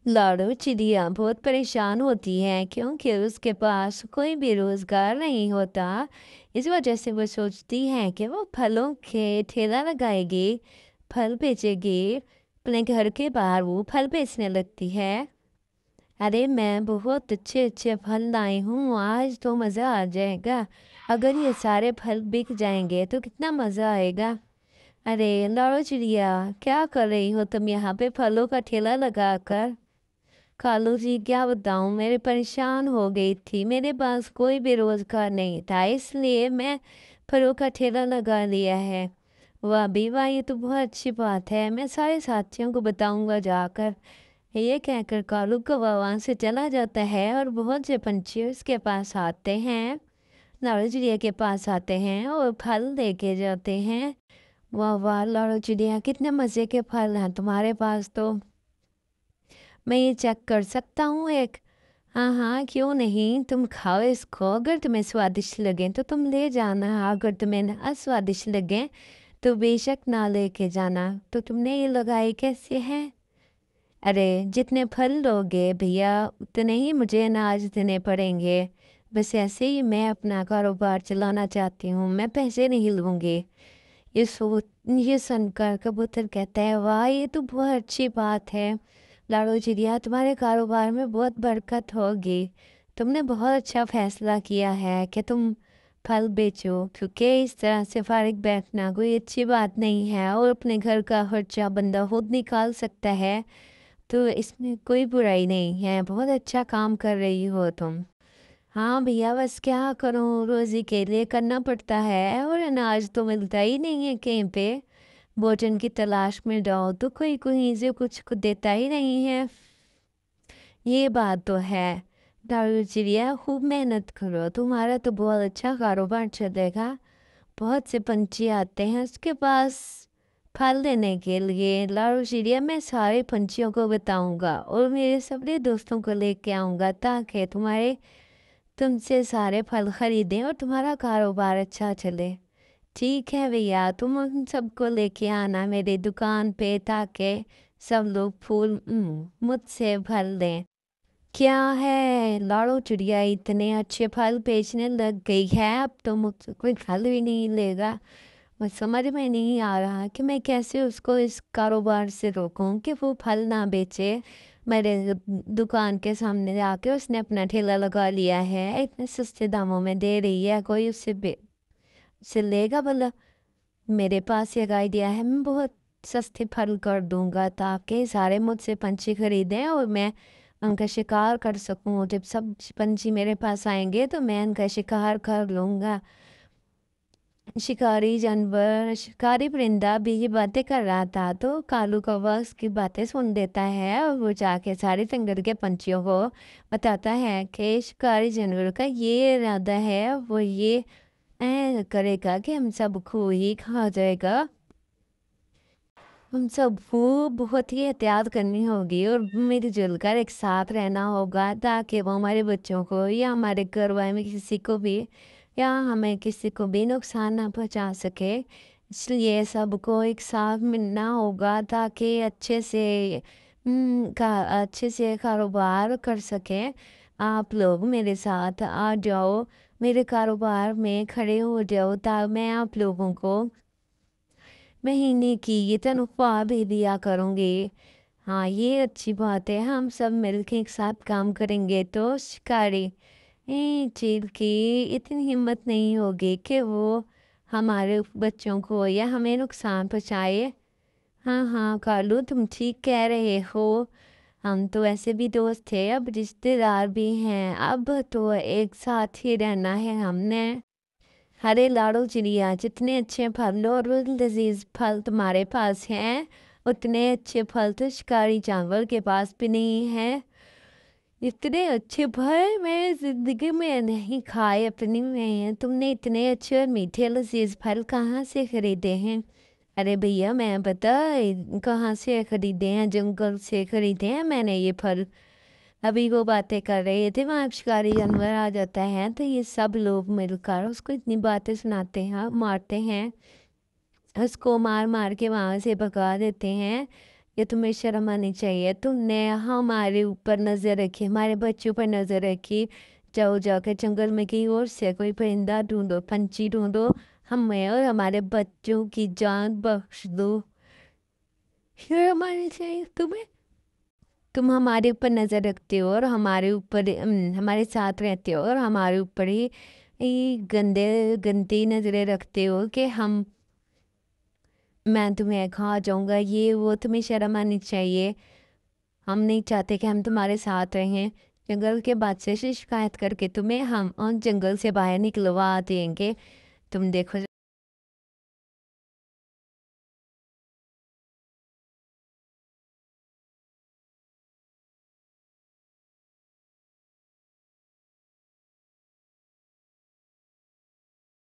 लाडो चिड़िया बहुत परेशान होती है क्योंकि उसके पास कोई भी रोजगार नहीं होता। इस वजह से वो सोचती है कि वो फलों के ठेला लगाएगी, फल बेचेगी। अपने घर के बाहर वो फल बेचने लगती है। अरे मैं बहुत अच्छे अच्छे फल लाई हूँ, आज तो मज़ा आ जाएगा। अगर ये सारे फल बिक जाएंगे तो कितना मज़ा आएगा। अरे लाडो चिड़िया, क्या कर रही हो तुम यहाँ पे फलों का ठेला लगाकर? कालू जी क्या बताऊं, मेरे परेशान हो गई थी, मेरे पास कोई भी रोजगार नहीं था, इसलिए मैं फलों का ठेला लगा लिया है। वाह भी वाह, ये तो बहुत अच्छी बात है, मैं सारे साथियों को बताऊंगा जाकर। ये कहकर कालू कौवा वहां से चला जाता है और बहुत से पंछी उसके पास आते हैं, लाड़ू चिड़िया के पास आते हैं और फल लेके जाते हैं। वाह वाह लाड़ू चिड़िया, कितने मज़े के फल हैं तुम्हारे पास तो। मैं ये चेक कर सकता हूँ एक? हाँ हाँ, क्यों नहीं, तुम खाओ इसको, अगर तुम्हें स्वादिष्ट लगे तो तुम ले जाना, अगर तुम्हें अस्वादिष्ट लगे तो बेशक ना लेके जाना। तो तुमने ये लगाई कैसे है? अरे जितने फल लोगे भैया उतने ही मुझे अनाज देने पड़ेंगे। बस ऐसे ही मैं अपना कारोबार चलाना चाहती हूँ, मैं पैसे नहीं लूँगी। ये सुनकर कबूतर कहता है, वाह ये तो बहुत अच्छी बात है। लाडो चिड़िया, तुम्हारे कारोबार में बहुत बरकत होगी। तुमने बहुत अच्छा फैसला किया है कि तुम फल बेचो, क्योंकि इस तरह से फारिग बैठना कोई अच्छी बात नहीं है और अपने घर का खर्चा बंदा खुद निकाल सकता है। तो इसमें कोई बुराई नहीं है, बहुत अच्छा काम कर रही हो तुम। हाँ भैया, बस क्या करूँ, रोज़ी के लिए करना पड़ता है और अनाज तो मिलता ही नहीं है कहीं पे। भोजन की तलाश में जाओ तो कोई कहीं से कुछ देता ही नहीं है। ये बात तो है। दारू चिड़िया, खूब मेहनत करो, तुम्हारा तो बहुत अच्छा कारोबार चलेगा। बहुत से पंछी आते हैं उसके पास फल लेने के लिए। लाडो चिड़िया, मैं सारे पंछियों को बताऊंगा और मेरे सभी दोस्तों को लेके आऊंगा ताकि तुमसे सारे फल खरीदें और तुम्हारा कारोबार अच्छा चले। ठीक है भैया, तुम उन सबको लेके आना मेरी दुकान पे ताकि सब लोग मुझसे फल लें। क्या है लाडो चिड़िया, इतने अच्छे फल बेचने लग गई है, अब तो मुझसे कोई फल भी नहीं लेगा। मुझे समझ में नहीं आ रहा कि मैं कैसे उसको इस कारोबार से रोकूं कि वो फल ना बेचे। मेरे दुकान के सामने जाके उसने अपना ठेला लगा लिया है, इतने सस्ते दामों में दे रही है, कोई उससे लेगा भला? मेरे पास एक आइडिया है, मैं बहुत सस्ते फल कर दूंगा ताकि सारे मुझसे पंछी खरीदें और मैं उनका शिकार कर सकूं। जब सब पंछी मेरे पास आएंगे तो मैं उनका शिकार कर लूंगा। शिकारी जानवर, शिकारी परिंदा भी ये बातें कर रहा था तो कालू कौवा उसकी बातें सुन लेता है और वो जाके सारे जंगल के पंछियों को बताता है कि शिकारी जानवर का ये इरादा है, वो ये करेगा कि हम सबको ही खा जाएगा। हम सबको बहुत ही एहतियात करनी होगी और मिलजुल कर एक साथ रहना होगा ताकि वो हमारे बच्चों को या हमारे घर वाले में किसी को भी या हमें किसी को भी नुकसान ना पहुंचा सके। इसलिए सबको एक साथ मिलना होगा ताकि अच्छे से कारोबार कर सके। आप लोग मेरे साथ आ जाओ, मेरे कारोबार में खड़े हो जाओ ताकि मैं आप लोगों को महीने की ये तनख्वाह भी दिया करूँगी। हाँ ये अच्छी बात है, हम सब मिलके एक साथ काम करेंगे तो शिकारी चील की इतनी हिम्मत नहीं होगी कि वो हमारे बच्चों को या हमें नुकसान पहुँचाए। हाँ हाँ कालू, तुम ठीक कह रहे हो, हम तो ऐसे भी दोस्त थे, अब रिश्तेदार भी हैं, अब तो एक साथ ही रहना है हमने। अरे लाडो चिड़िया, जितने अच्छे फल और लजीज फल तुम्हारे पास हैं उतने अच्छे फल तो शिकारी जानवर के पास भी नहीं है। इतने अच्छे फल मैं जिंदगी में नहीं खाए अपनी में, तुमने इतने अच्छे और मीठे लजीज फल कहाँ से खरीदे हैं? अरे भैया मैं पता कहाँ से खरीदे हैं, जंगल से खरीदे हैं मैंने ये फल। अभी वो बातें कर रहे थे, वहाँ शिकारी जानवर आ जाता है तो ये सब लोग मिलकर उसको इतनी बातें सुनाते हैं, मारते हैं, उसको मार मार के वहाँ से भगा देते हैं। کہ تمہیں شرم آنی چاہیے، تم نے ہمارے اوپر نظر رکھی، ہمارے بچوں پر نظر رکھی، جا کے جنگل میں کہیں اور سے کوئی پرندہ ڈھونڈو، پنچھی ڈھونڈو، ہمیں اور ہمارے بچوں کی جان بخش دو۔ شرم آنی چاہیے تمہیں، تم ہمارے اوپر نظر رکھتے ہو اور ہمارے اوپر ہمارے ساتھ رہتے ہو اور ہمارے اوپر ہی گندی نظریں رکھتے ہو کہ میں تمہیں کھا جاؤں گا، یہ وہ، تمہیں شرم آنی چاہیے۔ ہم نہیں چاہتے کہ ہم تمہارے ساتھ رہیں، جنگل کے بادشاہ سے شکایت کر کے تمہیں ہم ان جنگل سے باہر نکلوا دیں گے۔ تم دیکھو